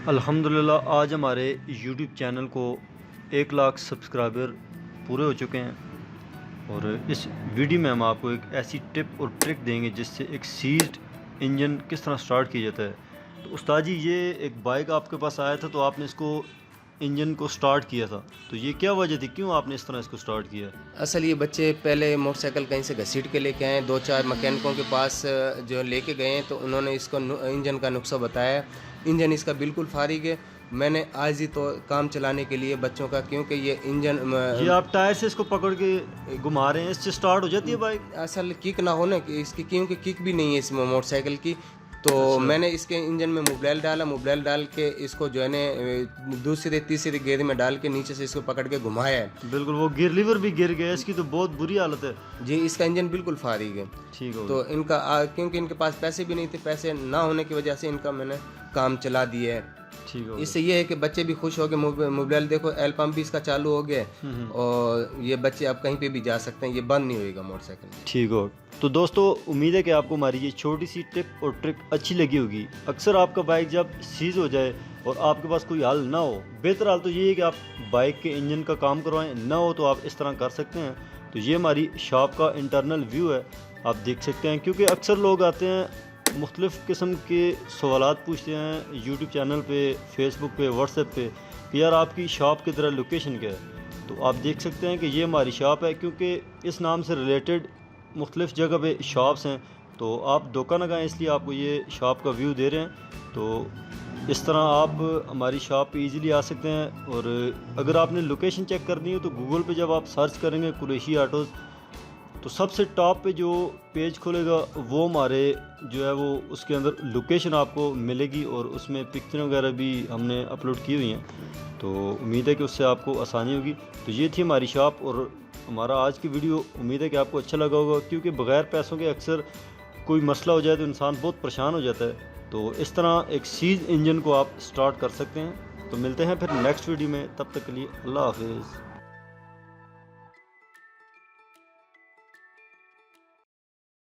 الحمدللہ آج ہمارے یوٹیوب چینل کو 1 لاکھ سبسکرائبر پورے ہو چکے ہیں، اور اس ویڈیو میں ہم آپ کو ایک ایسی ٹپ اور ٹرک دیں گے جس سے ایک سیزڈ انجن کس طرح سٹارٹ کیا جاتا ہے۔ تو استاد جی، یہ ایک بائک آپ کے پاس آیا تھا تو آپ نے اس کو انجن کو سٹارٹ کیا تھا، تو یہ کیا وجہ تھی، کیوں آپ نے اس طرح اس کو سٹارٹ کیا؟ اصل یہ بچے پہلے موٹر سائیکل کہیں سے گھسیٹ کے لے کے آئے، 2-4 مکینکوں کے پاس جو لے کے گئے ہیں تو انہوں نے اس کو انجن کا نقصہ بتایا۔ انجن اس کا بالکل فارغ ہے۔ میں نے آج ہی تو کام چلانے کے لیے بچوں کا، کیونکہ یہ انجن یہ آپ ٹائر سے اس کو پکڑ کے گھما رہے ہیں، اس سے سٹارٹ ہو جاتی ہے بائک؟ اصل کک نہ ہونا اس کی، کیونکہ کک بھی نہیں ہے اس میں موٹر سائیکل کی، تو میں نے اس کے انجن میں موبائل ڈال کے اس کو جو ہے نا دوسرے تیسرے گیئر میں ڈال کے نیچے سے اس کو پکڑ کے گھمایا ہے۔ بالکل، وہ گیئر لیور بھی گر گیا، اس کی تو بہت بری حالت ہے۔ جی، اس کا انجن بالکل فارغ ہے۔ ٹھیک ہے، تو ان کا کیونکہ ان کے پاس پیسے بھی نہیں تھے، پیسے نہ ہونے کی وجہ سے ان کا میں نے کام چلا دیا ہے۔ ٹھیک ہے، اس سے یہ ہے کہ بچے بھی خوش ہو گئے، موبائل دیکھو، ایل پمپ بھی اس کا چالو ہو گیا، اور یہ بچے اب کہیں پہ بھی جا سکتے ہیں، یہ بند نہیں ہوئے گا موٹر سائیکل۔ ٹھیک ہو تو دوستو، امید ہے کہ آپ کو ہماری یہ چھوٹی سی ٹپ اور ٹرک اچھی لگی ہوگی۔ اکثر آپ کا بائک جب سیز ہو جائے اور آپ کے پاس کوئی حل نہ ہو، بہتر حال تو یہ ہے کہ آپ بائک کے انجن کا کام کروائیں، نہ ہو تو آپ اس طرح کر سکتے ہیں۔ تو یہ ہماری شاپ کا انٹرنل ویو ہے، آپ دیکھ سکتے ہیں، کیونکہ اکثر لوگ آتے ہیں مختلف قسم کے سوالات پوچھتے ہیں یوٹیوب چینل پہ، فیس بک پہ، واٹس ایپ پہ کہ یار آپ کی شاپ کی طرح لوکیشن کیا ہے۔ تو آپ دیکھ سکتے ہیں کہ یہ ہماری شاپ ہے، کیونکہ اس نام سے ریلیٹڈ مختلف جگہ پہ شاپس ہیں، تو آپ دھوکہ نہ کھائیں، اس لیے آپ کو یہ شاپ کا ویو دے رہے ہیں۔ تو اس طرح آپ ہماری شاپ پہ ایزیلی آ سکتے ہیں، اور اگر آپ نے لوکیشن چیک کرنی ہو تو گوگل پہ جب آپ سرچ کریں گے قریشی آٹوز، تو سب سے ٹاپ پہ جو پیج کھلے گا وہ ہمارے جو ہے وہ اس کے اندر لوکیشن آپ کو ملے گی، اور اس میں پکچر وغیرہ بھی ہم نے اپلوڈ کی ہوئی ہیں، تو امید ہے کہ اس سے آپ کو آسانی ہوگی۔ تو یہ تھی ہماری شاپ اور ہمارا آج کی ویڈیو، امید ہے کہ آپ کو اچھا لگا ہوگا، کیونکہ بغیر پیسوں کے اکثر کوئی مسئلہ ہو جائے تو انسان بہت پریشان ہو جاتا ہے۔ تو اس طرح ایک سیز انجن کو آپ سٹارٹ کر سکتے ہیں۔ تو ملتے ہیں پھر نیکسٹ ویڈیو میں، تب تک کے لیے اللہ حافظ۔